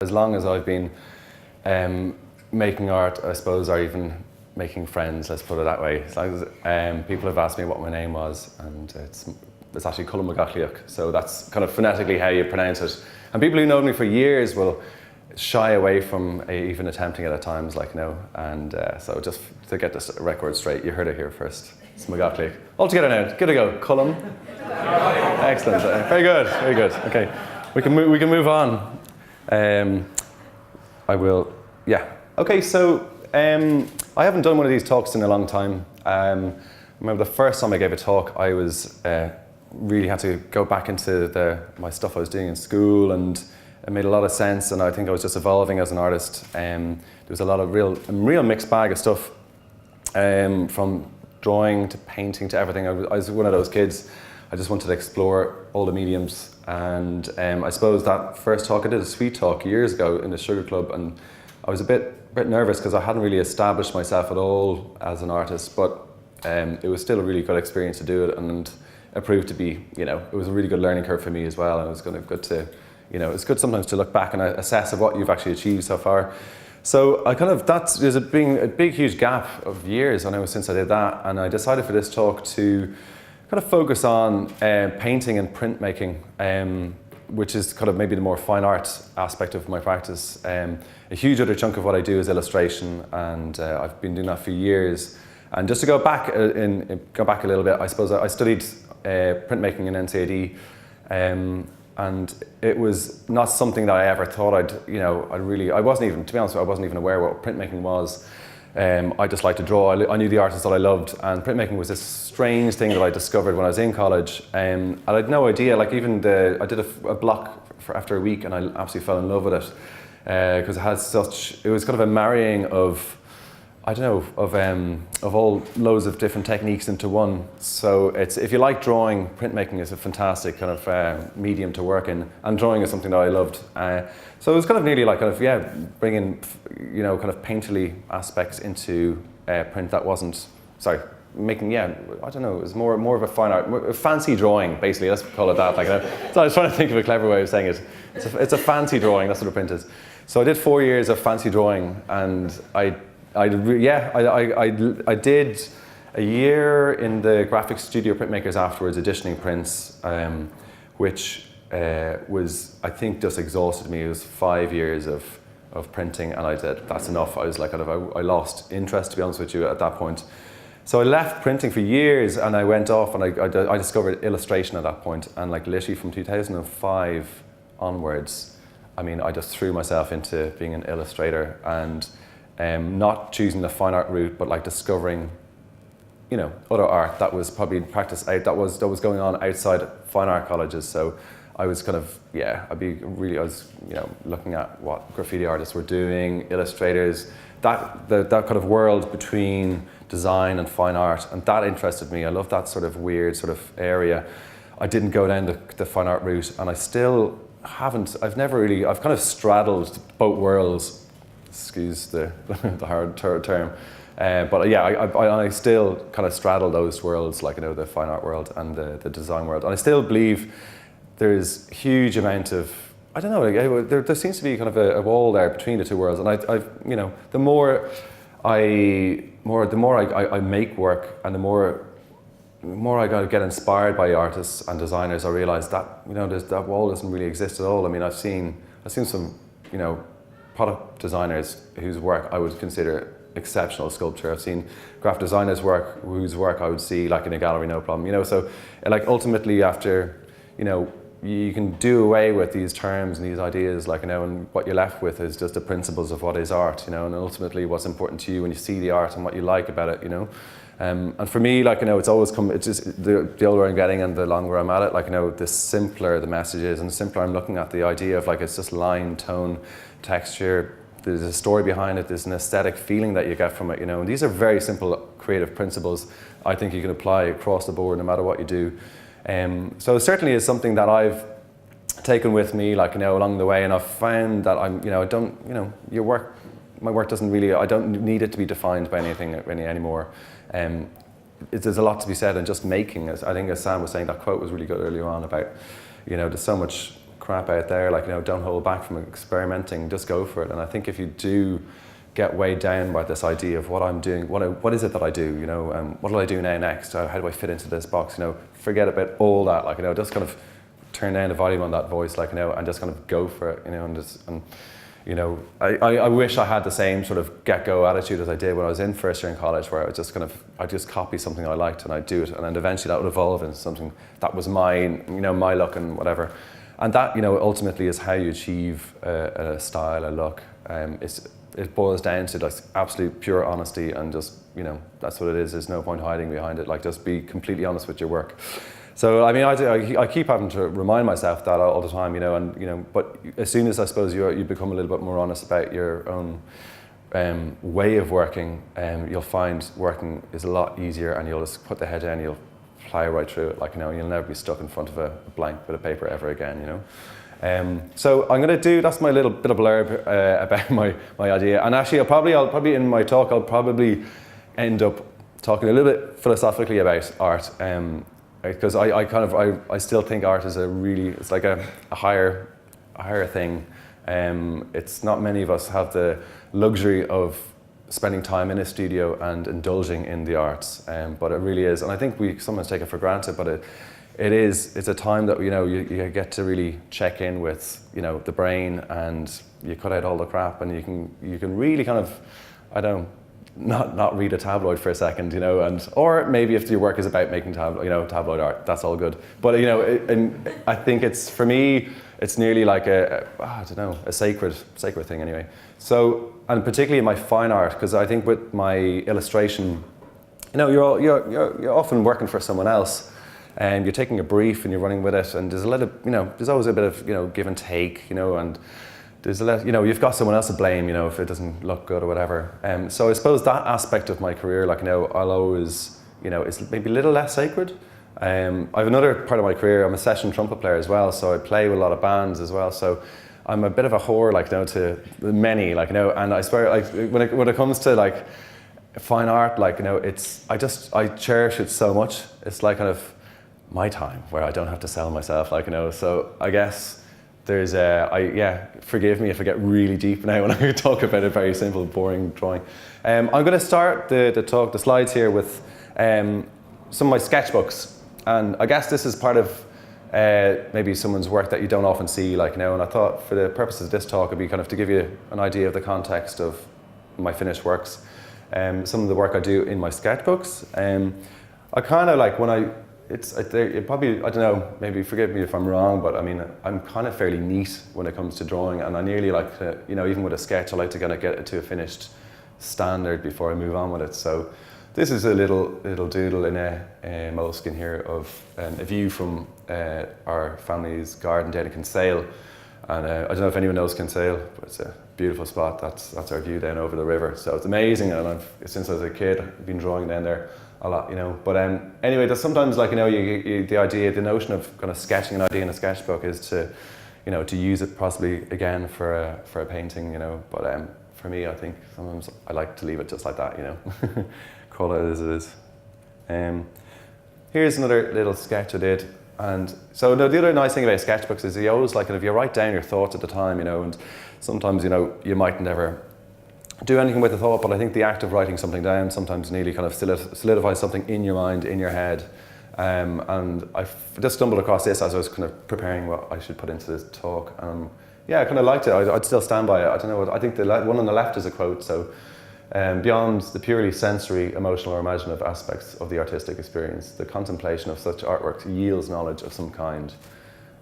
As long as I've been making art, I suppose, or even making friends, let's put it that way. As long as people have asked me what my name was, and it's actually Colm Mac Athlaoich, so that's kind of phonetically how you pronounce it. And people who know me for years will shy away from even attempting it at times, like, and so just to get this record straight, you heard it here first. It's Mac Athlaoich. All together now, good to go, Colm. Excellent, very good, very good. Okay, we can move on. I will, yeah. Okay, so I haven't done one of these talks in a long time. I remember the first time I gave a talk, I was really had to go back into my stuff I was doing in school, and it made a lot of sense, and I think I was just evolving as an artist. There was a lot of real mixed bag of stuff, from drawing to painting to everything. I was one of those kids. I just wanted to explore all the mediums, and I suppose that first talk, I did a sweet talk years ago in the Sugar Club, and I was a bit nervous because I hadn't really established myself at all as an artist, but it was still a really good experience to do it, and it proved to be, it was a really good learning curve for me as well, and it was kind of good to, it's good sometimes to look back and assess of what you've actually achieved so far. So there's been a big, huge gap of years, I know, since I did that, and I decided for this talk to kind of focus on painting and printmaking, which is kind of maybe the more fine art aspect of my practice. A huge other chunk of what I do is illustration, and I've been doing that for years. And just to go back a little bit, I suppose I studied printmaking in NCAD, and it was not something that I ever thought I wasn't even, to be honest, I wasn't even aware what printmaking was. I just liked to draw. I knew the artists that I loved, and printmaking was this strange thing that I discovered when I was in college. And I had no idea, like even I did a block after a week, and I absolutely fell in love with it. Because it was kind of a marrying of, of all loads of different techniques into one. So if you like drawing, printmaking is a fantastic kind of medium to work in, and drawing is something that I loved. So it was kind of nearly like bringing, kind of painterly aspects into print that wasn't, it was more of a fine art, a fancy drawing, basically, let's call it that. So I was trying to think of a clever way of saying it. It's a fancy drawing, that's what a print is. So I did 4 years of fancy drawing, and I did a year in the graphic studio printmakers afterwards, editioning prints, which was, I think, just exhausted me. It was 5 years of printing, and I said, that's enough. I was like, I lost interest, to be honest with you, at that point. So I left printing for years, and I went off, and I discovered illustration at that point, and like literally from 2005 onwards, I just threw myself into being an illustrator, and not choosing the fine art route, but like discovering, other art that was probably practiced out, that was going on outside fine art colleges. So I was kind of, I was looking at what graffiti artists were doing, illustrators, that kind of world between design and fine art, and that interested me. I love that sort of weird sort of area. I didn't go down the fine art route, and I still haven't, I've kind of straddled both worlds, excuse the hard term, but yeah, I still kind of straddle those worlds, like, the fine art world and the design world. And I still believe there's huge amount of, there seems to be kind of a wall there between the two worlds. And the more I make work, and the more I get inspired by artists and designers, I realize that, that wall doesn't really exist at all. I've seen some, product designers whose work I would consider exceptional sculpture. I've seen graphic designers whose work I would see like in a gallery, no problem. So like ultimately after, you can do away with these terms and these ideas, and what you're left with is just the principles of what is art, and ultimately what's important to you when you see the art and what you like about it, And for me, it's always it's just the older I'm getting and the longer I'm at it, the simpler the message is, and the simpler I'm looking at the idea of it's just line, tone, texture, there's a story behind it, there's an aesthetic feeling that you get from it, and these are very simple creative principles I think you can apply across the board no matter what you do. So it certainly is something that I've taken with me, along the way, and I've found that my work doesn't really, I don't need it to be defined by anything anymore. There's a lot to be said in just making it. I think as Sam was saying, that quote was really good earlier on about, there's so much crap out there, like, you know, don't hold back from experimenting, just go for it. And I think if you do get weighed down by this idea of what I'm doing, what is it that I do, you know, what do I do now next, how do I fit into this box, you know, forget about all that, like, you know, just kind of turn down the volume on that voice, like, you know, and just kind of go for it, you know, and you know, I wish I had the same sort of get-go attitude as I did when I was in first year in college, where I was just kind of, I'd just copy something I liked and I'd do it, and then eventually that would evolve into something that was mine, you know, my look and whatever. And that, you know, ultimately is how you achieve a style, a look. It boils down to like absolute pure honesty, and just, you know, that's what it is. There's no point hiding behind it. Like, just be completely honest with your work. So I mean, I keep having to remind myself that all the time, you know, and you know, but as soon as I suppose you become a little bit more honest about your own way of working, you'll find working is a lot easier, and you'll just put the head down, you'll fly right through it, like, you know, you'll never be stuck in front of a blank bit of paper ever again, you know. So I'm going to do, that's my little bit of blurb about my idea, and actually I'll probably in my talk I'll probably end up talking a little bit philosophically about art, because I still think art is it's like a higher thing. It's not many of us have the luxury of spending time in a studio and indulging in the arts, but it really is, and I think we sometimes take it for granted, but it's a time that, you know, you get to really check in with, you know, the brain, and you cut out all the crap, and you can really kind of, I don't know, not read a tabloid for a second, you know, or maybe if your work is about making tabloid art, that's all good. But, you know, and I think for me, it's nearly like a sacred thing anyway. So, and particularly in my fine art, because I think with my illustration, you know, you're often working for someone else, and you're taking a brief and you're running with it, and there's there's always a bit of, you know, give and take, you know, and there's you know, you've got someone else to blame, you know, if it doesn't look good or whatever. So I suppose that aspect of my career, like, you know, I'll always, you know, it's maybe a little less sacred. I have another part of my career, I'm a session trumpet player as well, so I play with a lot of bands as well, so I'm a bit of a whore, like, you know, to many, like, you know, and I swear, like, when it comes to, like, fine art, like, you know, I cherish it so much. It's like kind of my time where I don't have to sell myself, like, you know, so I guess there's forgive me if I get really deep now when I talk about a very simple, boring drawing. I'm going to start the slides here with some of my sketchbooks, and I guess this is part of maybe someone's work that you don't often see, like, you know, and I thought for the purposes of this talk it'd be kind of to give you an idea of the context of my finished works, some of the work I do in my sketchbooks. I kind of like it probably, I don't know, maybe forgive me if I'm wrong, but I mean, I'm kind of fairly neat when it comes to drawing, and I nearly like to, you know, even with a sketch, I like to kind of get it to a finished standard before I move on with it. So this is a little doodle in a moleskin here of a view from our family's garden down in Kinsale, and I don't know if anyone knows Kinsale, but it's a beautiful spot. That's our view down over the river, so it's amazing, and since I was a kid I've been drawing down there a lot, you know. But anyway, there's sometimes, like, you know, the notion of kind of sketching an idea in a sketchbook is to, you know, to use it possibly again for a painting, you know. But for me, I think sometimes I like to leave it just like that, you know. Call it as it is. Here's another little sketch I did, and so the other nice thing about sketchbooks is you always, like, if you write down your thoughts at the time, you know, and sometimes, you know, you might never do anything with the thought, but I think the act of writing something down sometimes nearly kind of solidifies something in your mind, in your head. And I just stumbled across this as I was kind of preparing what I should put into this talk. Yeah, I kind of liked it. I'd still stand by it. I don't know. I think the one on the left is a quote. So, beyond the purely sensory, emotional, or imaginative aspects of the artistic experience, the contemplation of such artworks yields knowledge of some kind.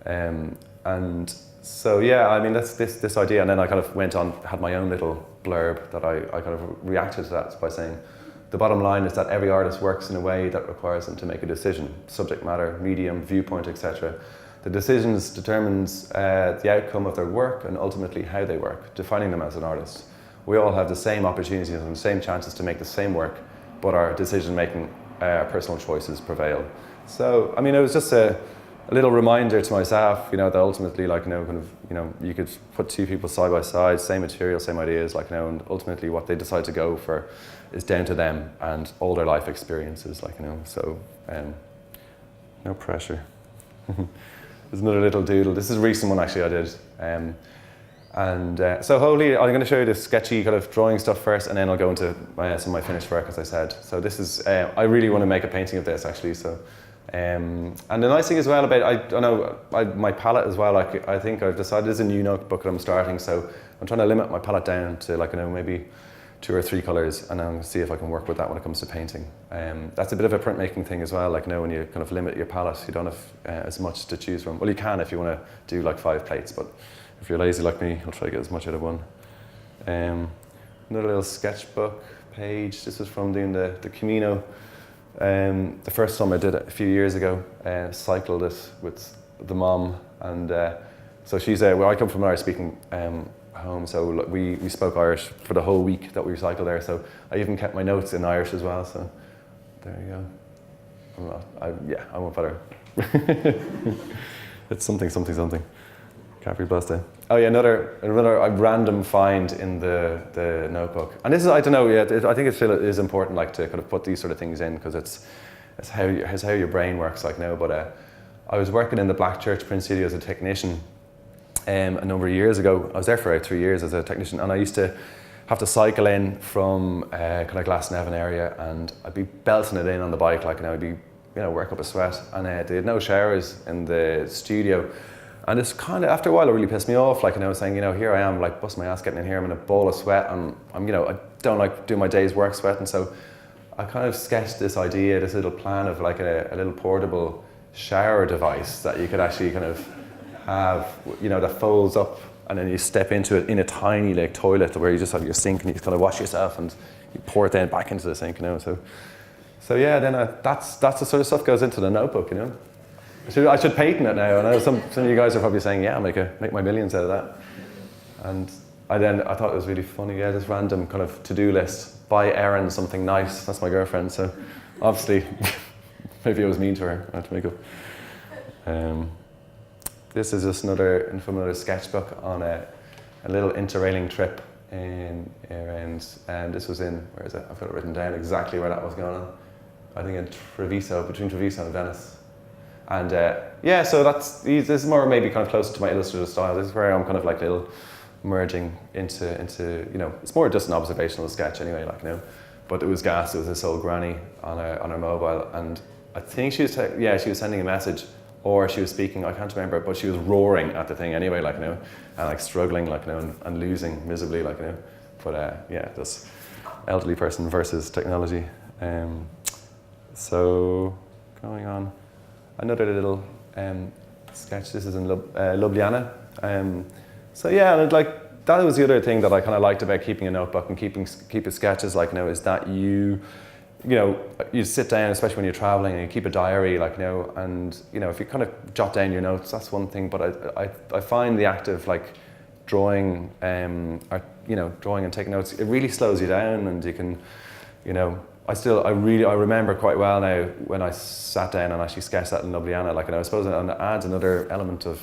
And so, yeah, I mean, that's this idea. And then I kind of went on, had my own little blurb that I kind of reacted to that by saying, the bottom line is that every artist works in a way that requires them to make a decision, subject matter, medium, viewpoint, etc. The decisions determines the outcome of their work and ultimately how they work, defining them as an artist. We all have the same opportunities and the same chances to make the same work, but our decision-making, our personal choices prevail. So, I mean, it was just a little reminder to myself, you know, that ultimately, like, you know, kind of, you know, you could put two people side by side, same material, same ideas, like, you know, and ultimately what they decide to go for is down to them and all their life experiences, like, you know, so no pressure. there's another little doodle. This is a recent one actually I did. So hopefully I'm going to show you the sketchy kind of drawing stuff first, and then I'll go into some of my finished work, as I said. So this is, I really want to make a painting of this actually. So, and the nice thing as well about, my palette as well, I think I've decided there's a new notebook that I'm starting, so I'm trying to limit my palette down to maybe 2 or 3 colours, and I'm going to see if I can work with that when it comes to painting. That's a bit of a printmaking thing as well, when you kind of limit your palette, you don't have as much to choose from. Well, you can if you want to do like 5 plates, but if you're lazy like me, I'll try to get as much out of one. Another little sketchbook page. This was from doing the Camino. The first time I did it a few years ago, cycled it with the mom, and so she's I come from an Irish-speaking home, so we spoke Irish for the whole week that we cycled there. So I even kept my notes in Irish as well. So there you go. I won't bother. It's something. Capri Blasta. Oh yeah, another random find in the notebook. And this is, I don't know, I think it still is important to kind of put these sort of things in, because it's how your brain works now. But I was working in the Black Church Print Studio as a technician a number of years ago. I was there for 3 years as a technician, and I used to have to cycle in from kind of Glasnevin area, and I'd be belting it in on the bike, and I'd be work up a sweat, and they had no showers in the studio. And it's kind of, after a while, it really pissed me off. I was saying, here I am, busting my ass getting in here. I'm in a ball of sweat, and I don't like doing my day's work sweating. So I kind of sketched this idea, this little plan of a little portable shower device that you could actually kind of have, that folds up, and then you step into it in a tiny toilet where you just have your sink and you kind of wash yourself and you pour it then back into the sink. So yeah, then that's the sort of stuff goes into the notebook. I should patent it now. I know some of you guys are probably saying, yeah, make my millions out of that. And I thought it was really funny, this random kind of to-do list. Buy Erin something nice. That's my girlfriend, so obviously maybe I was mean to her. I had to make up. This is just another sketchbook on a little interrailing trip around, and this was where is it? I've got it written down exactly where that was going on. I think in Treviso, between Treviso and Venice. And so this is more maybe kind of closer to my illustrative style. This is where I'm kind of little merging into it's more just an observational sketch anyway, But it was gas. It was this old granny on her mobile, and I think she was sending a message, or she was speaking. I can't remember, but she was roaring at the thing anyway, and struggling, and losing miserably, But this elderly person versus technology. So going on. Another little sketch. This is in Ljubljana. So yeah, and that was the other thing that I kind of liked about keeping a notebook and keeping sketches. Is that you sit down, especially when you're traveling, and you keep a diary. And if you kind of jot down your notes, that's one thing. But I find the act of drawing, drawing and taking notes, it really slows you down, and you can, I remember quite well now when I sat down and actually sketched that in Ljubljana, I suppose it adds another element of,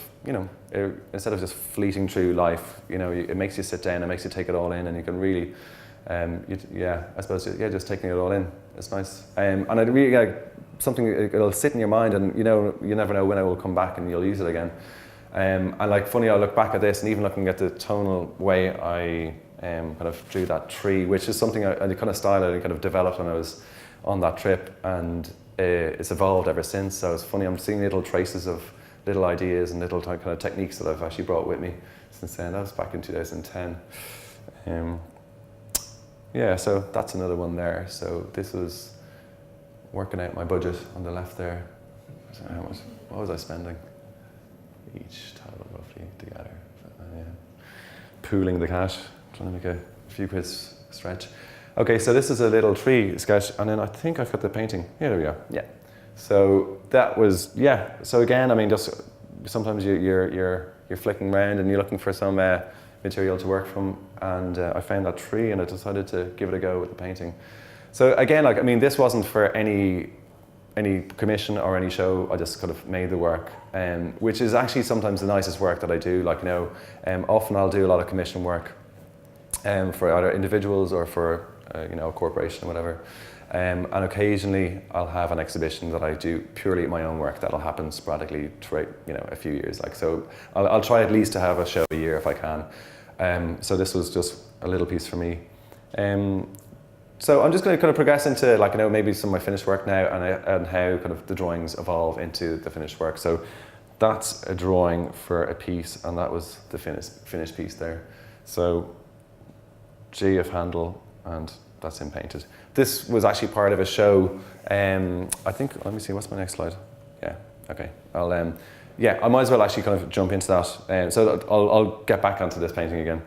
instead of just fleeting through life, it makes you sit down, it makes you take it all in, and you can really, just taking it all in. It's nice. And I really something, it'll sit in your mind, and you never know when it will come back and you'll use it again. And funny, I look back at this, and even looking at the tonal way I kind of drew that tree, which is something the kind of style I kind of developed when I was on that trip, and it's evolved ever since. So it's funny, I'm seeing little traces of little ideas and little kind of techniques that I've actually brought with me since then. That was back in 2010. So that's another one there. So this was working out my budget on the left there. I don't know how much, what was I spending? Each title roughly together. Pooling the cash. Trying to make a few quid's stretch. Okay, so this is a little tree sketch, and then I think I've got the painting. Yeah, there we go. Yeah. So that was So again, just sometimes you're flicking around and you're looking for some material to work from, and I found that tree, and I decided to give it a go with the painting. So again, this wasn't for any commission or any show. I just kind of made the work, which is actually sometimes the nicest work that I do. Often I'll do a lot of commission work. For either individuals or for a corporation or whatever, And occasionally I'll have an exhibition that I do purely my own work that'll happen sporadically throughout, a few years. Like, so I'll try at least to have a show a year if I can. So this was just a little piece for me. So I'm just going to kind of progress into maybe some of my finished work now and how kind of the drawings evolve into the finished work. So that's a drawing for a piece, and that was the finished piece there. So GF handle, and that's him painted. This was actually part of a show. I think, let me see, what's my next slide? Yeah, okay. I might as well actually kind of jump into that. So I'll get back onto this painting again.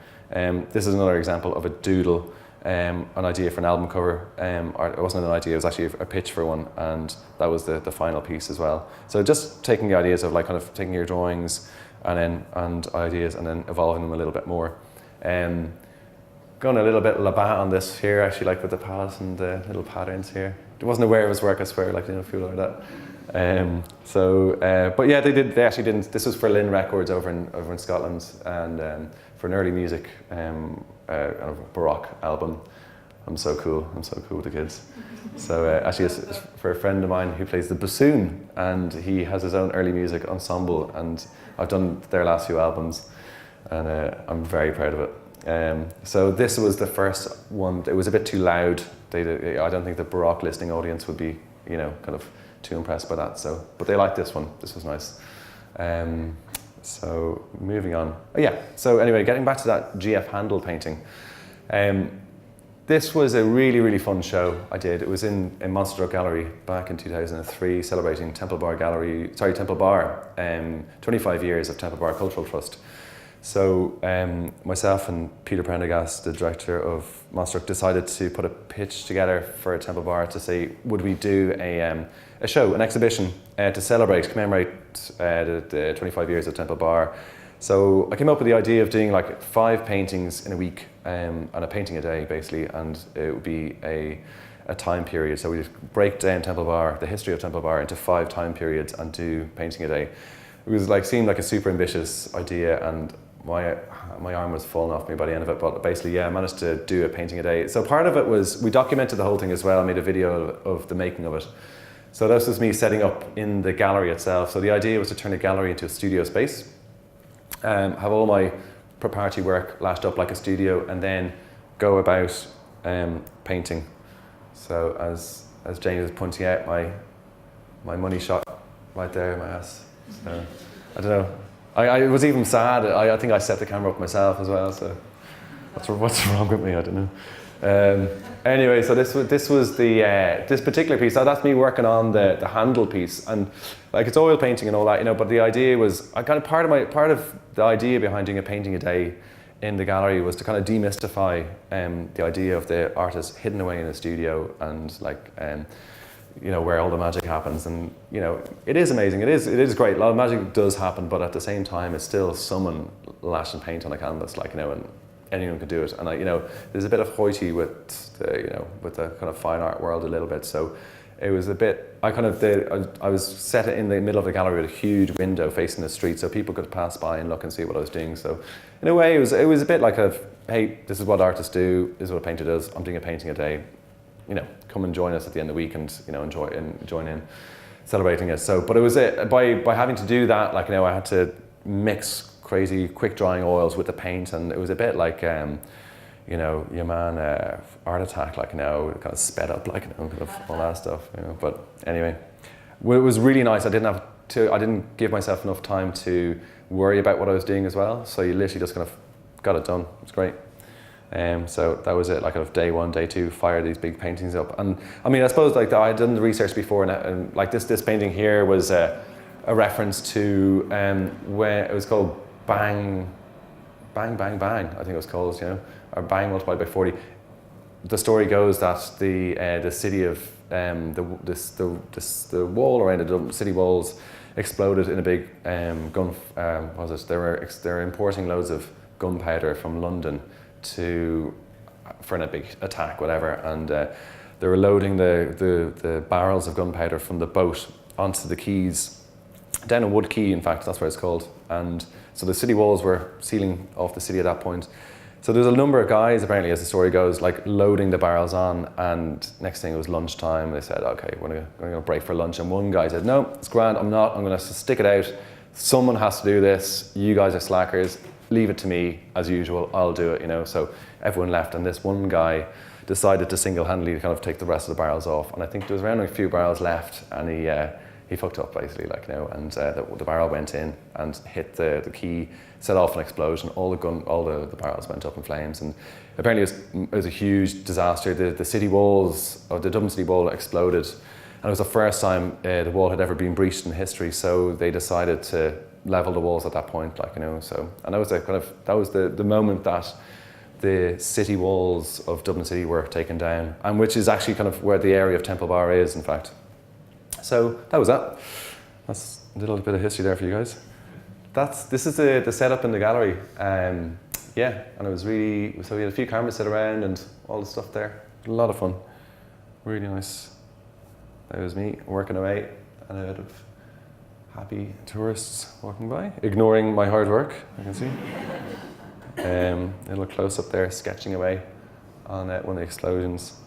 This is another example of a doodle. An idea for an album cover, or it wasn't an idea, it was actually a pitch for one, and that was the final piece as well. So just taking the ideas of kind of taking your drawings and ideas and then evolving them a little bit more. Going a little bit Labat on this here, actually, with the palette and the little patterns here. I wasn't aware of his work, I swear, people like that. But yeah, they actually didn't. This was for Lynn Records over in Scotland, and for an early music Baroque album. I'm so cool with the kids. So actually it's for a friend of mine who plays the bassoon, and he has his own early music ensemble, and I've done their last few albums, and I'm very proud of it. So this was the first one. It was a bit too loud. I don't think the Baroque listening audience would be, kind of too impressed by that. So, but they liked this one. This was nice. So moving on. Oh yeah, so anyway, getting back to that GF handle painting. This was a really, really fun show I did. It was in Monster Drug Gallery back in 2003, celebrating Temple Bar, 25 years of Temple Bar Cultural Trust. So myself and Peter Prendergast, the director of Monster Drug, decided to put a pitch together for Temple Bar to say, would we do a show, an exhibition to commemorate the 25 years of Temple Bar. So I came up with the idea of doing 5 paintings in a week, and a painting a day basically, and it would be a time period. So we just break down Temple Bar, the history of Temple Bar, into 5 time periods and do painting a day. It was seemed like a super ambitious idea, and my arm was falling off me by the end of it, but basically, I managed to do a painting a day. So part of it was, we documented the whole thing as well. I made a video of the making of it. So this was me setting up in the gallery itself. So the idea was to turn the gallery into a studio space, have all my preparatory work lashed up like a studio, and then go about painting. So as Jane was pointing out, my money shot right there in my ass. So I don't know. I was even sad. I think I set the camera up myself as well. So what's wrong with me? I don't know. Anyway, so this was this particular piece. So that's me working on the handle piece, and it's oil painting and all that, But the idea was, part of the idea behind doing a painting a day in the gallery was to kind of demystify the idea of the artist hidden away in a studio, and where all the magic happens. And it is amazing. It is great. A lot of magic does happen, but at the same time, it's still someone lashing paint on a canvas, and anyone could do it. And there's a bit of hoity with the kind of fine art world a little bit. So it was a bit. I was set in the middle of the gallery with a huge window facing the street, so people could pass by and look and see what I was doing. So in a way, it was a bit like hey, this is what artists do. This is what a painter does. I'm doing a painting a day. Come and join us at the end of the week and enjoy and join in celebrating it. So, but it was by having to do that, I had to mix crazy quick drying oils with the paint, and it was a bit like your man Art Attack, kind of sped up, kind of all that stuff. But anyway, it was really nice. I didn't give myself enough time to worry about what I was doing as well. So you literally just kind of got it done. It was great. So that was it, day 1, day 2, fire these big paintings up. And I mean, I suppose I had done the research before, and this painting here was a reference to when it was called Bang, I think it was called, or Bang multiplied by 40. The story goes that the city of the wall around the city walls exploded in a big gun. They were importing loads of gunpowder from London for a big attack, whatever, and they were loading the barrels of gunpowder from the boat onto the quays, down a wood quay, in fact, that's what it's called. And so the city walls were sealing off the city at that point. So there's a number of guys, apparently, as the story goes, like loading the barrels on, and next thing it was lunchtime. They said, okay, we're going to break for lunch. And one guy said, no, it's grand, I'm going to stick it out. Someone has to do this. You guys are slackers. Leave it to me, as usual, I'll do it, you know. So everyone left, and this one guy decided to single-handedly kind of take the rest of the barrels off. And I think there was around a few barrels left, and he fucked up basically, like, you know, and the barrel went in and hit the key, set off an explosion. All the barrels went up in flames, and apparently it was a huge disaster. The city walls, or the Dublin city wall, exploded, and it was the first time the wall had ever been breached in history. So they decided to level the walls at that point, like, you know. So, and that was the moment that the city walls of Dublin City were taken down, and which is actually kind of where the area of Temple Bar is, in fact. So that was that. That's a little bit of history there for you guys. This is the setup in the gallery. Yeah, and it was really, so we had a few cameras set around and all the stuff there. A lot of fun. Really nice. That was me working away, and a bit of happy tourists walking by, ignoring my hard work, I can see. A little close up there, sketching away on one of the explosions.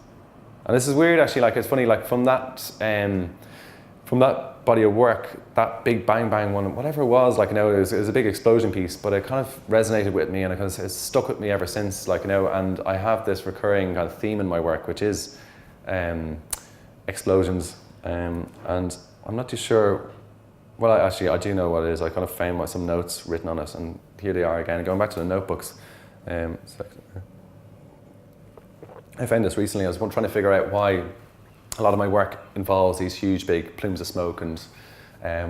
And this is weird, actually. Like, it's funny, like, from that body of work, that big bang bang one, whatever it was, like, you know, it was a big explosion piece, but it kind of resonated with me, and it's stuck with me ever since, like, you know. And I have this recurring kind of theme in my work, which is explosions, and I'm not too sure. Well, I do know what it is. I kind of found some notes written on it, and here they are again. Going back to the notebooks. I found this recently. I was trying to figure out why a lot of my work involves these huge, big plumes of smoke and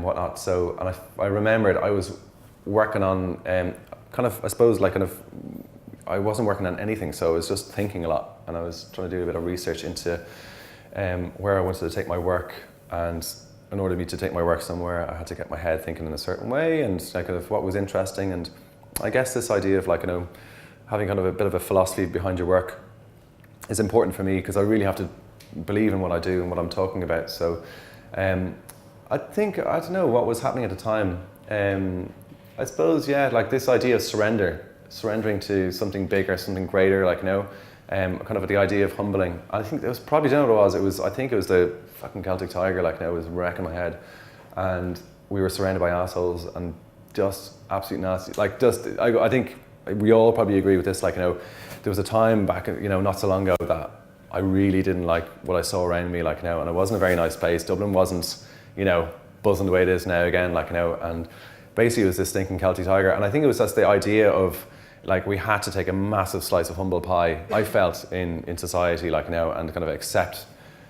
whatnot. So, and I remembered I was working on I wasn't working on anything, so I was just thinking a lot, and I was trying to do a bit of research into where I wanted to take my work, and in order for me to take my work somewhere, I had to get my head thinking in a certain way, and like, kind of what was interesting. And I guess this idea of, like, you know, having kind of a bit of a philosophy behind your work is important for me, because I really have to believe in what I do and what I'm talking about. So I don't know what was happening at the time. I suppose, yeah, like this idea of surrendering to something bigger, something greater, like, you know, kind of the idea of humbling. I think it was probably, do you know what it was? I think it was the fucking Celtic Tiger, like, you know, it was wrecking my head. And we were surrounded by assholes and just absolute nasty. Like, I think we all probably agree with this, like, you know, there was a time back, you know, not so long ago that I really didn't like what I saw around me, like, you know, and it wasn't a very nice place. Dublin wasn't, you know, buzzing the way it is now again, like, you know, and basically it was this stinking Celtic Tiger. And I think it was just the idea of, like, we had to take a massive slice of humble pie, I felt, in society, like, you know, and kind of accept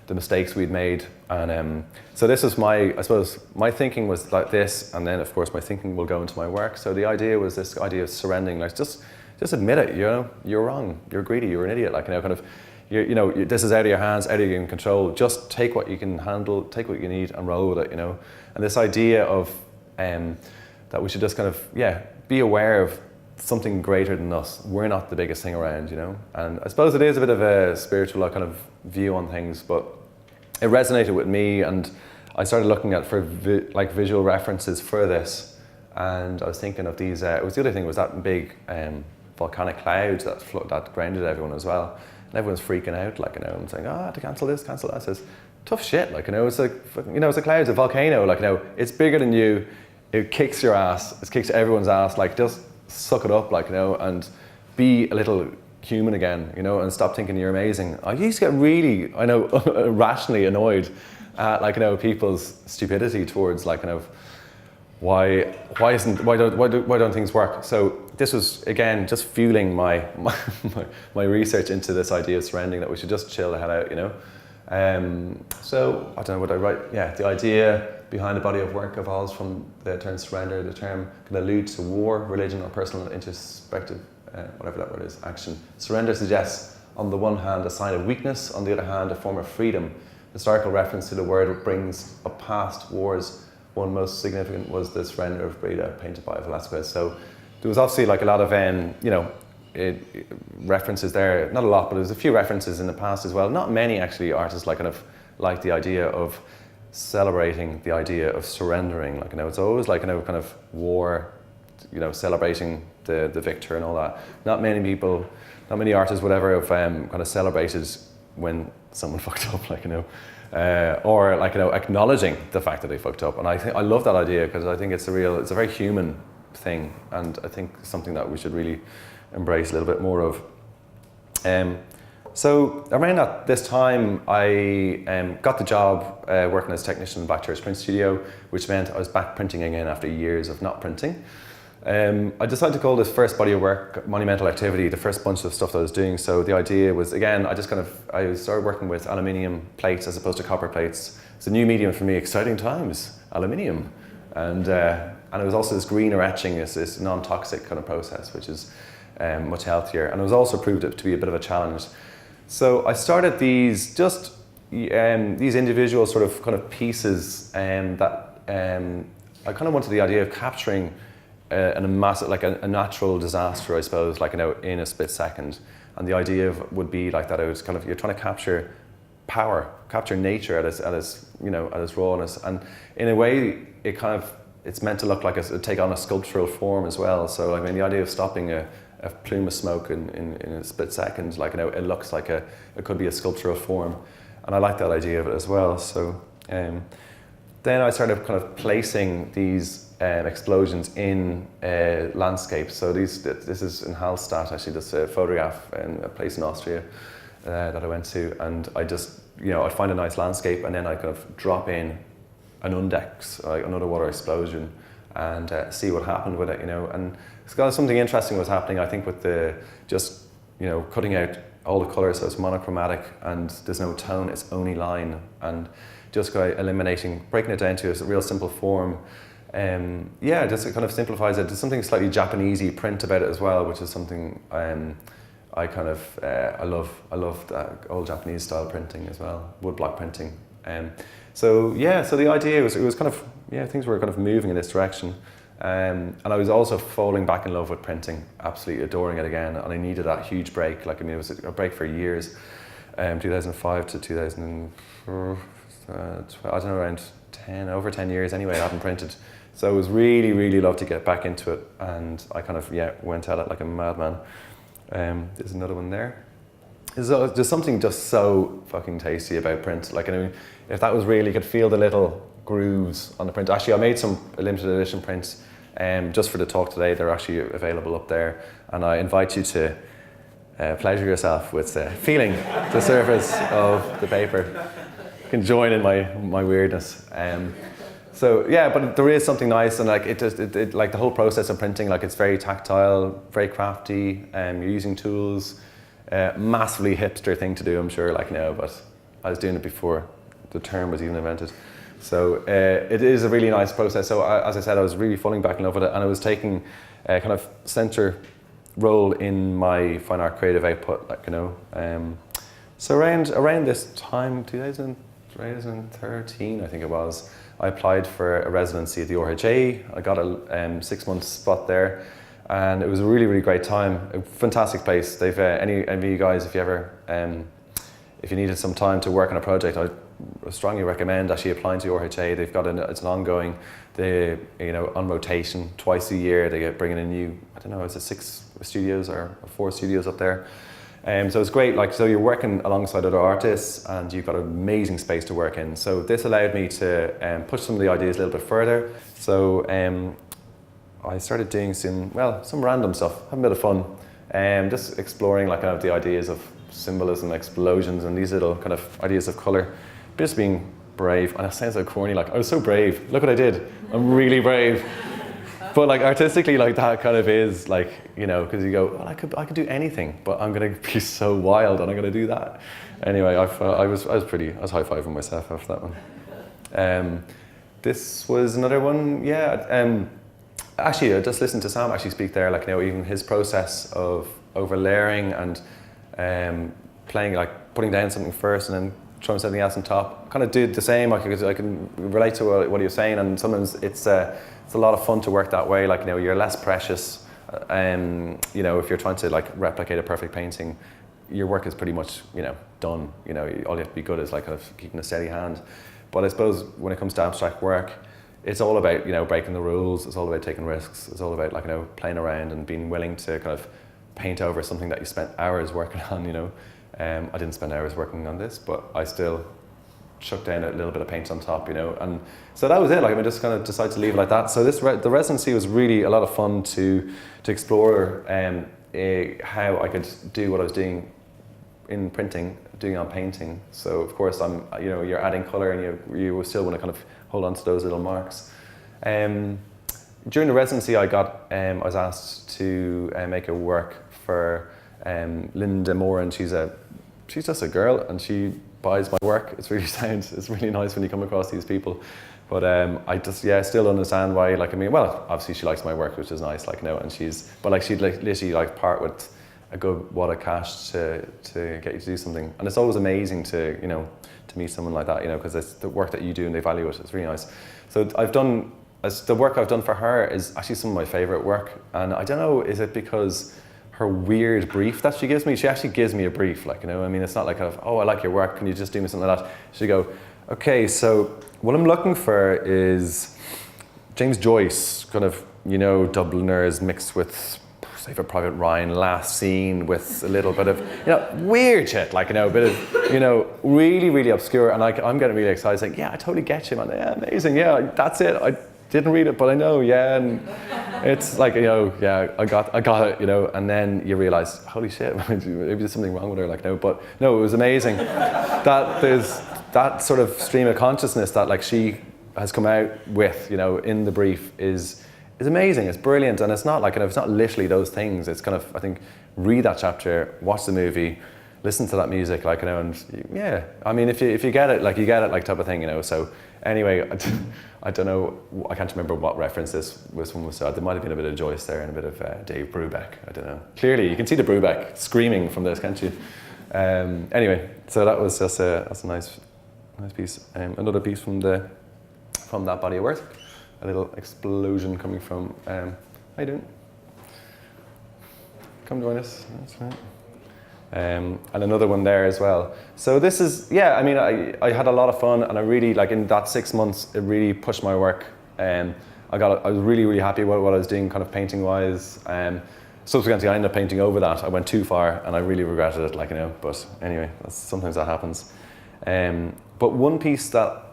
the mistakes we'd made. And so this was I suppose my thinking was like this, and then of course my thinking will go into my work. So the idea was this idea of surrendering, like, just admit it, you know, you're wrong, you're greedy, you're an idiot, like, you know, kind of, you know, this is out of your hands, out of your control. Just take what you can handle, take what you need, and roll with it, you know. And this idea of that we should just kind of, yeah, be aware of something greater than us. We're not the biggest thing around, you know. And I suppose it is a bit of a spiritual kind of view on things, but it resonated with me, and I started looking at visual references for this. And I was thinking of these. It was the other thing was that big volcanic cloud that grounded everyone as well. And everyone's freaking out, like, you know, and saying, to cancel this, cancel that. I says, tough shit, like, you know, it's like, you know, it's a cloud, it's a volcano, like, you know, it's bigger than you, it kicks your ass, it kicks everyone's ass, like, just suck it up, like, you know, and be a little human again, you know, and stop thinking you're amazing. I used to get really, I know, irrationally annoyed at, like, you know, people's stupidity towards, like, kind of, why don't things work? So this was, again, just fueling my research into this idea of surrendering, that we should just chill the hell out, you know. So I don't know what I write. Yeah, the idea behind the body of work evolves from the term surrender. The term can allude to war, religion, or personal introspective, whatever that word is, action. Surrender suggests, on the one hand, a sign of weakness, on the other hand, a form of freedom. Historical reference to the word brings up past wars. One most significant was the surrender of Breda, painted by Velázquez. So there was obviously, like, a lot of, you know, references there. Not a lot, but there's a few references in the past as well. Not many, actually, artists like the idea of celebrating the idea of surrendering. Like, you know, it's always like, you know, kind of war, celebrating the victor and all that. Not many artists would ever have kind of celebrated when someone fucked up, or acknowledging the fact that they fucked up. And I love that idea because I think it's a very human thing, and I think something that we should really embrace a little bit more of. So around this time, I got the job working as technician in Blackchurch Print Studio, which meant I was back printing again after years of not printing. I decided to call this first body of work monumental activity, the first bunch of stuff that I was doing. So the idea was, again, I started working with aluminium plates as opposed to copper plates. It's a new medium for me, exciting times, aluminium. And it was also this greener etching, this non-toxic kind of process, which is much healthier. And it was also proved to be a bit of a challenge. So I started these individual sort of kind of pieces that I kind of wanted the idea of capturing a natural disaster, I suppose, in a split second. And the idea would be like that. It was kind of, you're trying to capture power, capture nature at its rawness, and in a way, it's meant to look like take on a sculptural form as well. So the idea of stopping a plume of smoke in a split second, it looks like it could be a sculptural form, and I like that idea of it as well. So then I started kind of placing these explosions in landscapes. So this is in Hallstatt, actually, this photograph in a place in Austria that I went to, and I just, I'd find a nice landscape, and then I kind of drop in an undex, an underwater explosion, and see what happened with it, and it's got something interesting was happening, I think, with cutting out all the colours, so it's monochromatic and there's no tone, it's only line, and just eliminating, breaking it down to a real simple form. Just it kind of simplifies it. There's something slightly Japanesey print about it as well, which is something I love that old Japanese style printing as well, woodblock printing. So the idea was, things were kind of moving in this direction. And I was also falling back in love with printing, absolutely adoring it again. And I needed that huge break. It was a break for years, 2005 to 2004, around over 10 years anyway, I haven't printed. So it was really, really love to get back into it. And I kind of, went at it like a madman. There's another one there. There's something just so fucking tasty about print. If that was real, you could feel the little grooves on the print. Actually, I made some limited edition prints just for the talk today. They're actually available up there. And I invite you to pleasure yourself with feeling the surface of the paper. You can join in my weirdness. But there is something nice, and the whole process of printing, it's very tactile, very crafty. You're using tools. Massively hipster thing to do, I'm sure, now, but I was doing it before the term was even invented. So it is a really nice process. So as I said, I was really falling back in love with it, and I was taking a kind of centre role in my fine art creative output, So around this time, 2013, I think it was, I applied for a residency at the RHA. I got a 6-month spot there, and it was a really, really great time. A fantastic place. They've any of you guys, if you needed some time to work on a project, I strongly recommend actually applying to the RHA. They've got it's an ongoing, on rotation twice a year. They get bringing in new, I don't know, is it 6 studios or 4 studios up there? So it's great. So you're working alongside other artists, and you've got an amazing space to work in. So this allowed me to push some of the ideas a little bit further. So I started doing some random stuff, having a bit of fun, just exploring the ideas of symbolism, explosions, and these little kind of ideas of colour. Just being brave, and it sounds so corny. I was so brave. Look what I did. I'm really brave. But artistically, that kind of is because you go, well, I could do anything, but I'm gonna be so wild, and I'm gonna do that. Anyway, I was high-fiving myself after that one. This was another one, actually, I just listened to Sam actually speak there, even his process of overlayering and playing, putting down something first and then throwing something else on top. Kind of did the same. I can relate to what he was saying, and sometimes it's a lot of fun to work that way. You're less precious. If you're trying to replicate a perfect painting, your work is pretty much done. All you have to be good is kind of keeping a steady hand. But I suppose when it comes to abstract work, it's all about, you know, breaking the rules. It's all about taking risks. It's all about, like, you know, playing around and being willing to kind of paint over something that you spent hours working on, you know. I didn't spend hours working on this, but I still chucked down a little bit of paint on top, you know. And so that was it. Like, I just kind of decided to leave it like that. So the residency was really a lot of fun to explore how I could do what I was doing in printing, doing on painting. So of course you know, you're adding colour, and you still want to kind of hold on to those little marks. During the residency, I was asked to make a work for Linda Moore, and she's just a girl, and she buys my work. It's really nice when you come across these people. But I just, still understand why, like, I mean, well, obviously she likes my work, which is nice, like, you know, and she'd like literally like part with a good wad of cash to get you to do something. And it's always amazing to, you know, to meet someone like that, you know, because it's the work that you do and they value it. It's really nice. So the work I've done for her is actually some of my favourite work. And I don't know, is it because her weird brief that she actually gives me a brief, like, you know, I mean, it's not like, oh, I like your work, can you just do me something like that? She'd go, okay, so what I'm looking for is James Joyce, kind of, you know, Dubliners mixed with Saving Private Ryan, Last Scene, with a little bit of, you know, weird shit, like, you know, a bit of, you know, really, really obscure. And I'm getting really excited. It's like, yeah, I totally get you, man. Yeah, amazing. Yeah, that's it. I didn't read it, but I know, yeah. And it's like, you know, yeah, I got it, you know. And then you realize, holy shit, maybe there's something wrong with her, like, no. But no, it was amazing that there's that sort of stream of consciousness that, like, she has come out with, you know, in the brief is amazing. It's brilliant, and it's not like, you know, it's not literally those things. It's kind of, I think, read that chapter, watch the movie, listen to that music, like, you know, and yeah, I mean, if you get it, like, you get it, like, type of thing, you know. So anyway, I don't know, I can't remember what reference this one was. There might have been a bit of Joyce there and a bit of Dave Brubeck. I don't know. Clearly, you can see the Brubeck screaming from this, can't you? Anyway, so that was just that's a nice piece. Another piece from that body of work. A little explosion coming from, how you doing? Come join us, that's right. And another one there as well. So this is, yeah, I mean, I had a lot of fun, and I really, like, in that 6 months, it really pushed my work. I was really, really happy with what I was doing, kind of painting-wise. Subsequently, I ended up painting over that. I went too far, and I really regretted it, like, you know, but anyway, sometimes that happens. But one piece that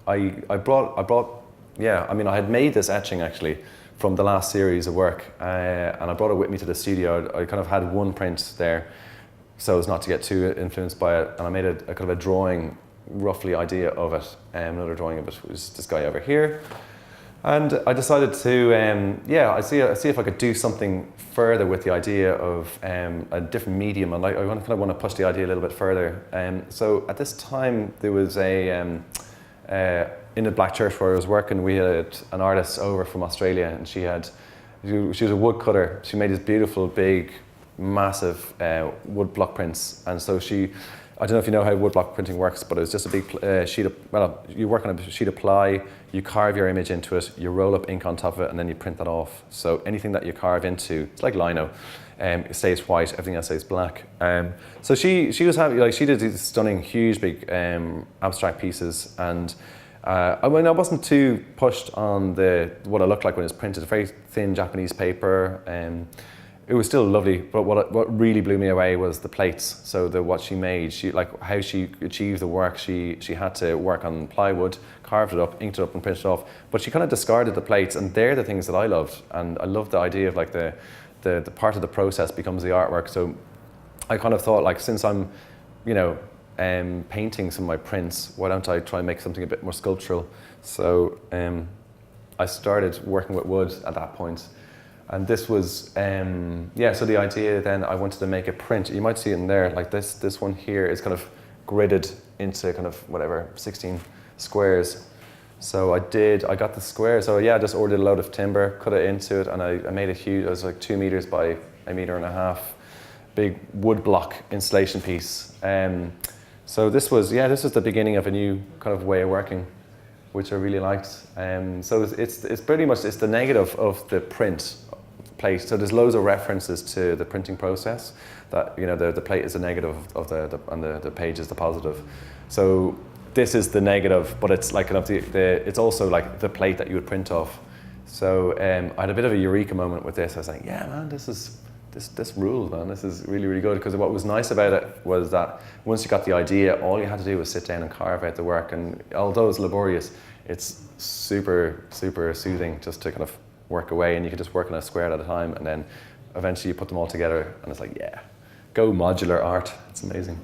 I brought, yeah, I mean, I had made this etching actually from the last series of work, and I brought it with me to the studio. I kind of had one print there, so as not to get too influenced by it, and I made a kind of a drawing, roughly idea of it. Another drawing of it was this guy over here, and I decided to, I see if I could do something further with the idea of a different medium, and I kind of want to push the idea a little bit further. So at this time there was in the Black Church where I was working, we had an artist over from Australia, and she was a woodcutter. She made these beautiful, big, massive wood block prints. And so I don't know if you know how wood block printing works, but it was just a big sheet of, well, you work on a sheet of ply, you carve your image into it, you roll up ink on top of it, and then you print that off. So anything that you carve into, it's like lino, it stays white, everything else stays black. So she was having, like, she did these stunning, huge, big abstract pieces, and I wasn't too pushed on what it looked like when it was printed. Very thin Japanese paper. It was still lovely, but what really blew me away was the plates. So what she made, how she achieved the work. She had to work on plywood, carved it up, inked it up, and printed it off. But she kind of discarded the plates, and they're the things that I loved. And I loved the idea of, like, the part of the process becomes the artwork. So I kind of thought, like, since I'm, you know, painting some of my prints, why don't I try and make something a bit more sculptural? So I started working with wood at that point, and this was so the idea then, I wanted to make a print. You might see it in there, like this one here is kind of gridded into kind of whatever 16 squares. So I got the square. So yeah, I just ordered a load of timber, cut it into it, and I made a huge, it was like 2 meters by 1.5 meters, big wood block installation piece. So this was the beginning of a new kind of way of working, which I really liked. So it's pretty much, it's the negative of the print plate. So there's loads of references to the printing process. That, you know, the plate is the negative of and the page is the positive. So this is the negative, but it's like kind of it's also like the plate that you would print off. So I had a bit of a eureka moment with this. I was like, yeah, man, this rules, man. This is really, really good. Because what was nice about it was that once you got the idea, all you had to do was sit down and carve out the work. And although it's laborious, it's super, super soothing just to kind of work away, and you can just work on a square at a time, and then eventually you put them all together, and it's like, yeah, go modular art. It's amazing.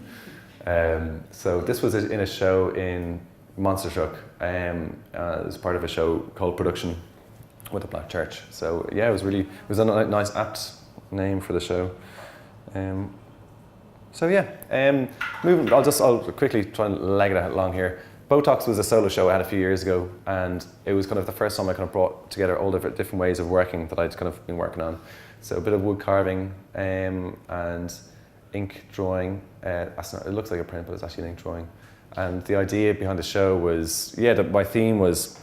So this was in a show in Monster Truck. It was part of a show called Production with the Black Church. So yeah, it was a nice apt name for the show. So yeah, I'll quickly try and leg it along here. Botox was a solo show I had a few years ago, and it was kind of the first time I kind of brought together all different ways of working that I'd kind of been working on. So a bit of wood carving and ink drawing. It looks like a print, but it's actually an ink drawing. And the idea behind the show was, my theme was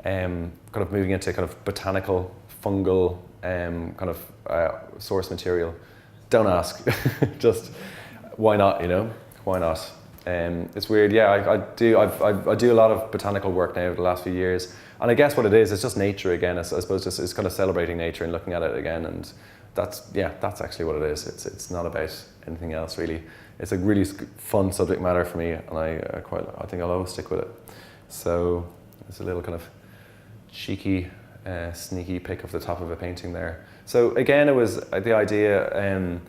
kind of moving into kind of botanical, fungal kind of source material. Don't ask, just why not? Why not? It's weird. Yeah, I do a lot of botanical work now over the last few years, and I guess what it is, it's just nature again. I suppose just it's kind of celebrating nature and looking at it again, and that's actually what it is. It's not about anything else really. It's a really fun subject matter for me, and I think I'll always stick with it. So it's a little kind of cheeky, sneaky pick of the top of a painting there. So again, it was the idea.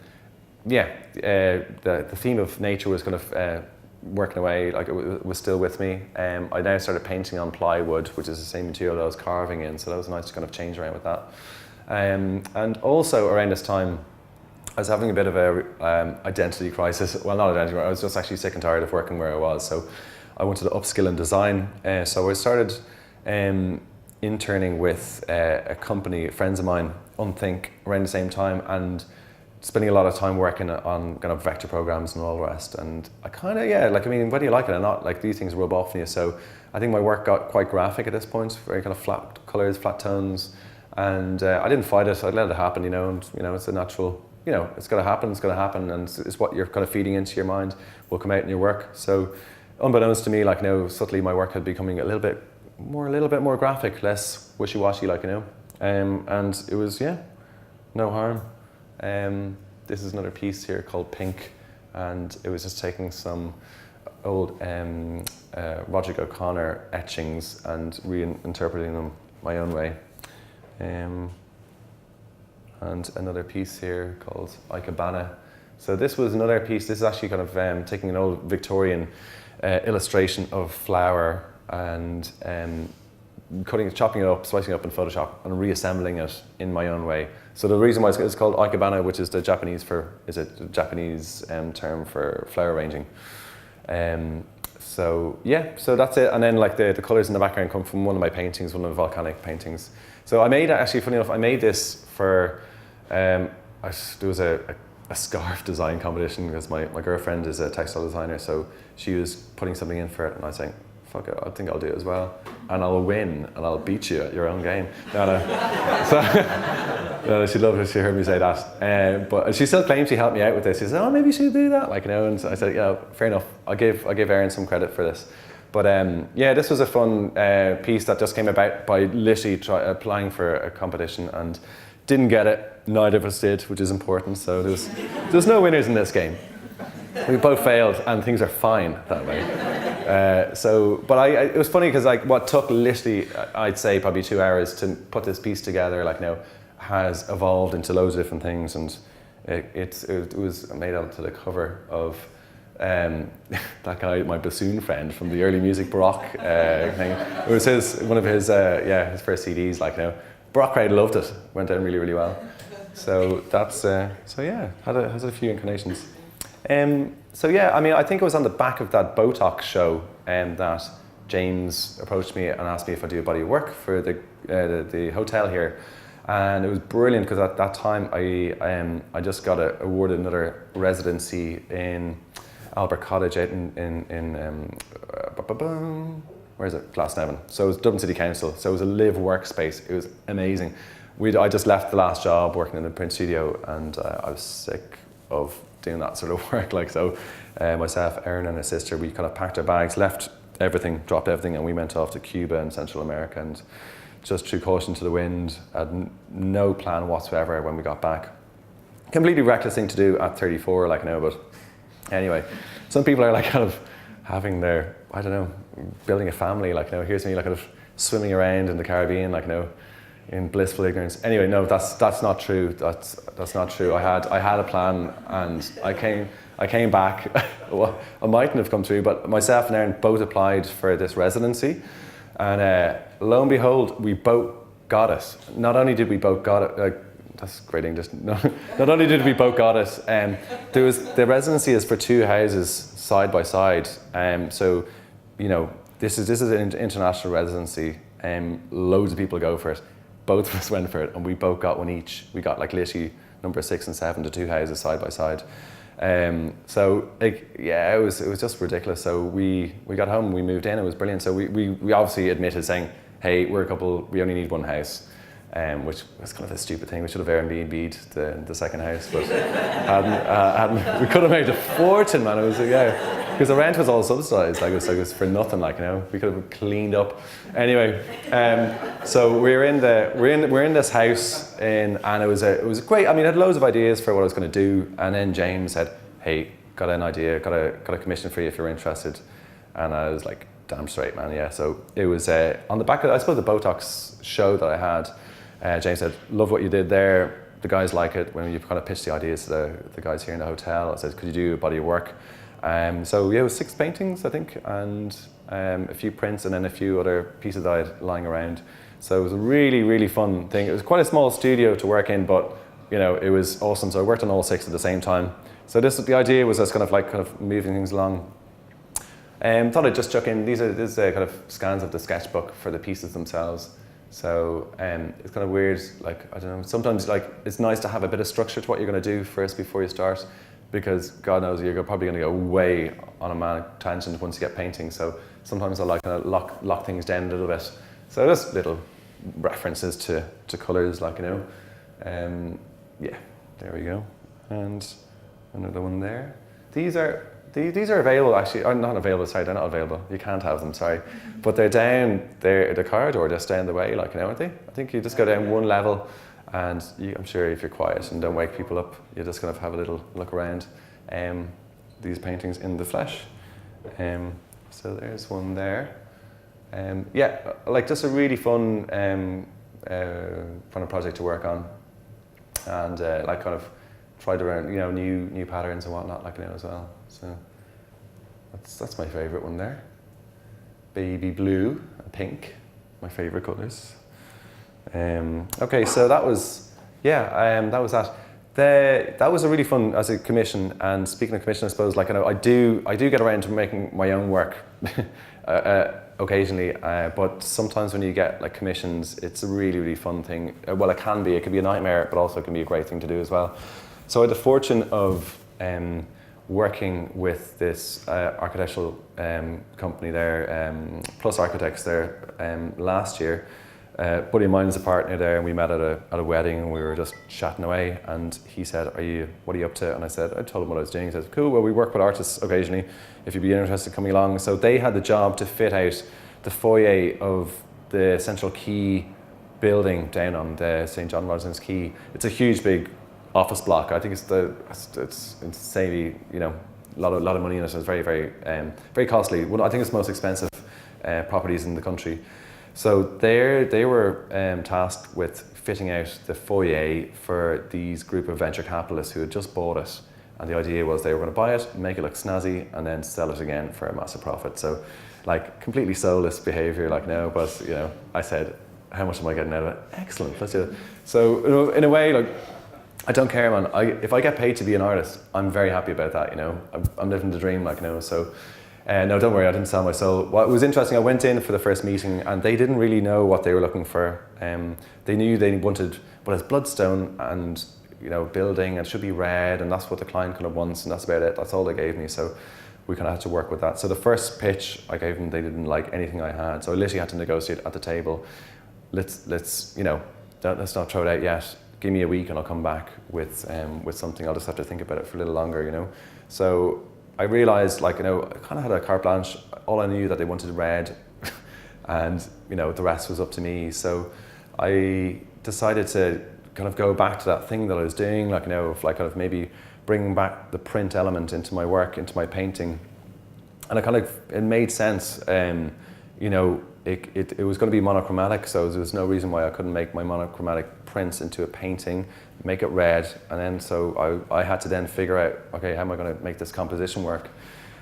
The theme of nature was kind of working away, like it was still with me. I now started painting on plywood, which is the same material that I was carving in, so that was nice to kind of change around with that. And also around this time, I was having a bit of a identity crisis. Well, not identity, I was just actually sick and tired of working where I was, so I wanted to upskill in design. So I started interning with a company, friends of mine, Unthink, around the same time, and spending a lot of time working on kind of vector programs and all the rest. And I kind of, whether you like it or not, like these things rub off on you. So I think my work got quite graphic at this point, very kind of flat colors, flat tones. And I didn't fight it, I let it happen, and it's a natural, it's got to happen, and it's what you're kind of feeding into your mind will come out in your work. So unbeknownst to me, subtly my work had becoming a little bit more graphic, less wishy-washy, and it was, no harm. This is another piece here called Pink, and it was just taking some old Roger O'Connor etchings and reinterpreting them my own way. And another piece here called Iverna. So this was another piece. This is actually kind of taking an old Victorian illustration of flour and chopping it up, slicing it up in Photoshop, and reassembling it in my own way. So the reason why it's called Iverna, which is the Japanese term for flower arranging. So that's it. And then the colours in the background come from one of my paintings, one of the volcanic paintings. So I made, actually, funny enough, I made this for, there was a scarf design competition because my girlfriend is a textile designer, so she was putting something in for it, and I was saying, fuck it, I think I'll do it as well, and I'll win, and I'll beat you at your own game. No. So, she loved it, she heard me say that. But she still claims she helped me out with this. She said, maybe you should do that, and I said, yeah, fair enough. I gave Erin some credit for this. But this was a fun piece that just came about by literally applying for a competition and didn't get it. Neither of us did, which is important. So there's no winners in this game. We both failed, and things are fine that way. It was funny because what took literally, I'd say probably 2 hours to put this piece together, has evolved into loads of different things, and it was made out to the cover of that guy, my bassoon friend from the early music Baroque thing. It was one of his first CDs. Baroque crowd loved it. Went down really, really well. So that's has a few incarnations. I think it was on the back of that Botox show that James approached me and asked me if I'd do a body of work for the hotel here. And it was brilliant because at that time I just got awarded another residency in Albert Cottage out in where is it? Glasnevin. So it was Dublin City Council. So it was a live workspace. It was amazing. I just left the last job working in the print studio, and I was sick of doing that sort of work. Myself, Erin, and her sister, we kind of packed our bags, left everything, dropped everything, and we went off to Cuba and Central America, and just threw caution to the wind, had no plan whatsoever when we got back. Completely reckless thing to do at 34, like, but anyway, some people are like kind of having their, I don't know, building a family, like, here's me like kind of swimming around in the Caribbean, like, in blissful ignorance. Anyway, no, that's not true. That's not true. I had a plan, and I came back. Well, I mightn't have come through, but myself and Erin both applied for this residency, and lo and behold, we both got it. Not only did we both got it. That's great English. Not only did we both got it. The residency is for 2 houses side by side. So, this is an international residency. Loads of people go for it. Both of us went for it, and we both got one each. We got like literally number 6 and 7 to 2 houses side by side. So it was just ridiculous. So we got home, we moved in, it was brilliant. So we obviously admitted saying, hey, we're a couple, we only need 1 house. Which was kind of a stupid thing. We should have Airbnb'd the second house, but we could have made a fortune, man. It was because the rent was all subsidised. Like it was for nothing. Like we could have cleaned up. Anyway, so we're in this house, and it was great. I mean, I had loads of ideas for what I was going to do, and then James said, "Hey, got an idea, got a commission for you if you're interested," and I was like, "Damn straight, man, yeah." So it was on the back of, I suppose, the Botox show that I had. James said, "Love what you did there. The guys like it." When you kind of pitched the ideas to the guys here in the hotel, I said, "Could you do a body of work?" So yeah, it was 6 paintings, I think, and a few prints, and then a few other pieces that I had lying around. So it was a really, really fun thing. It was quite a small studio to work in, but it was awesome. So I worked on all 6 at the same time. So the idea was just kind of moving things along. Thought I'd just chuck in. These are kind of scans of the sketchbook for the pieces themselves. So it's kind of weird, like, I don't know, sometimes like it's nice to have a bit of structure to what you're going to do first before you start, because God knows you're probably going to go way on a manic tangent once you get painting. So sometimes I like kind of lock things down a little bit. So just little references to colours, like, yeah, there we go. And another one there. These are available, actually. Or not available, sorry, they're not available. You can't have them, sorry. But they're down there, the corridor just down the way, like, aren't they? I think you just go down 1 level, and I'm sure if you're quiet and don't wake people up, you're just going to have a little look around these paintings in the flesh. So there's one there. Yeah, like just a really fun project to work on, and like kind of tried around, new patterns and whatnot, like, as well. So that's my favourite one there. Baby blue and pink, my favourite colours. Okay, so that was that. That was a really fun as a commission. And speaking of commission, I suppose, like, I do get around to making my own work occasionally, but sometimes when you get like commissions, it's a really, really fun thing. Well, it can be a nightmare, but also it can be a great thing to do as well. So I had the fortune of working with this architectural company there, Plus Architects there, last year. Buddy of mine is a partner there, and we met at a wedding, and we were just chatting away, and he said, what are you up to? And I told him what I was doing. He said, cool, well, we work with artists occasionally, if you'd be interested in coming along. So they had the job to fit out the foyer of the Central Quay building down on the St. John Rogelands Quay. It's a huge, big office block. I think it's insanely, a lot of money in it. It's very, very, very costly. Well, I think it's the most expensive properties in the country. So they were tasked with fitting out the foyer for these group of venture capitalists who had just bought it, and the idea was they were going to buy it, make it look snazzy, and then sell it again for a massive profit. So, like, completely soulless behaviour, like, no, but I said, how much am I getting out of it? Excellent, let's do it. So in a way, like, I don't care, man. If I get paid to be an artist, I'm very happy about that. I'm living the dream, like, So. No, don't worry, I didn't sell my soul. What was interesting, I went in for the first meeting, and they didn't really know what they were looking for. They knew they wanted, it's bloodstone and building, and it should be red, and that's what the client kind of wants, and that's about it. That's all they gave me. So we kind of had to work with that. So the first pitch I gave them, they didn't like anything I had. So I literally had to negotiate at the table. Let's not throw it out yet. Give me a week, and I'll come back with something. I'll just have to think about it for a little longer, So I realized, like, I kind of had a carte blanche. All I knew that they wanted red, and the rest was up to me. So I decided to kind of go back to that thing that I was doing, like, of like kind of maybe bringing back the print element into my work, into my painting. And it made sense. It was going to be monochromatic, so there was no reason why I couldn't make my monochromatic prints into a painting, make it red, and then so I had to then figure out, okay, how am I going to make this composition work?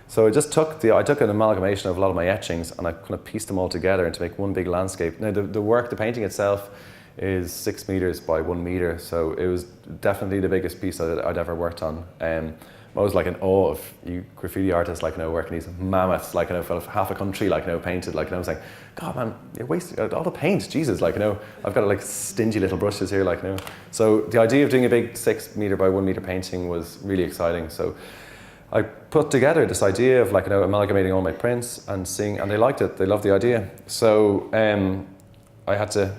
So I took an amalgamation of a lot of my etchings, and I kind of pieced them all together to make one big landscape. Now the painting itself is 6 meters by 1 meter, so it was definitely the biggest piece I'd ever worked on. I was like in awe of you graffiti artists, like, working these mammoths, like, for half a country, like, painted, like, I was like, God, man, you're wasting all the paint, Jesus, like, I've got like stingy little brushes here, like, So the idea of doing a big 6 meter by 1 meter painting was really exciting. So I put together this idea of, like, amalgamating all my prints and they liked it, they loved the idea. So I had to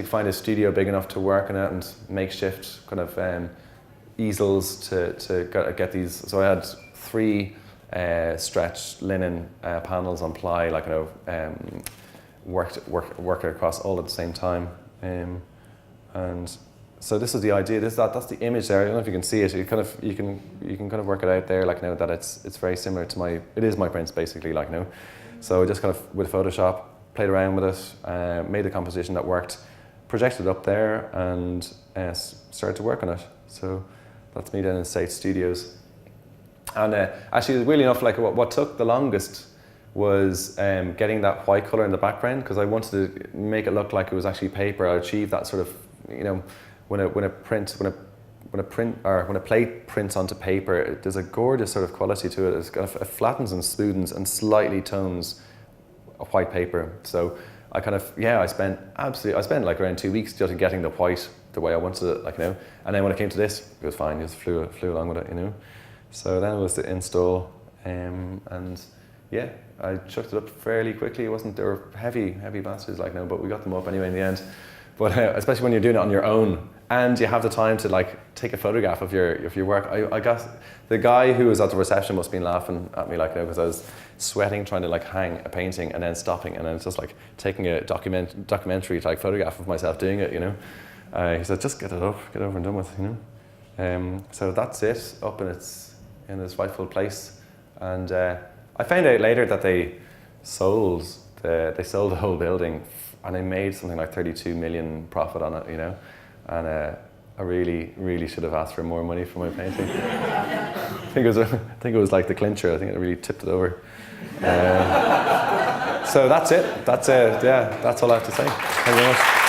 find a studio big enough to work in it, and makeshift kind of easels to get these. So I had 3 stretched linen panels on ply, like, worked it across all at the same time. And so this is the idea. That's the image there. I don't know if you can see it. You can kind of work it out there, like, that it's very similar to it is my prints basically, like, So I just kind of with Photoshop played around with it, made a composition that worked, projected it up there, and started to work on it. So that's me then in State Studios. And actually, weirdly enough, like, what took the longest was getting that white color in the background, because I wanted to make it look like it was actually paper. I achieved that sort of, when a plate prints onto paper, there's a gorgeous sort of quality to it. It flattens and smoothens and slightly tones a white paper. So I spent like around 2 weeks just getting the white the way I wanted it, like, and then when it came to this, it was fine. Just flew along with it, So then it was to install, and yeah, I chucked it up fairly quickly. They were heavy bastards, like, but we got them up anyway in the end. But especially when you're doing it on your own and you have the time to, like, take a photograph of your work. I guess the guy who was at the reception must have been laughing at me, like, because I was sweating trying to, like, hang a painting and then stopping, and then it's just like taking a documentary like photograph of myself doing it, He said, just get it up, get over and done with, So that's it, up in this rightful place. And I found out later that they sold the whole building, and they made something like 32 million profit on it, And I really, really should have asked for more money for my painting. I think it was like the clincher. I think it really tipped it over. So that's it. That's all I have to say. Thank you very much.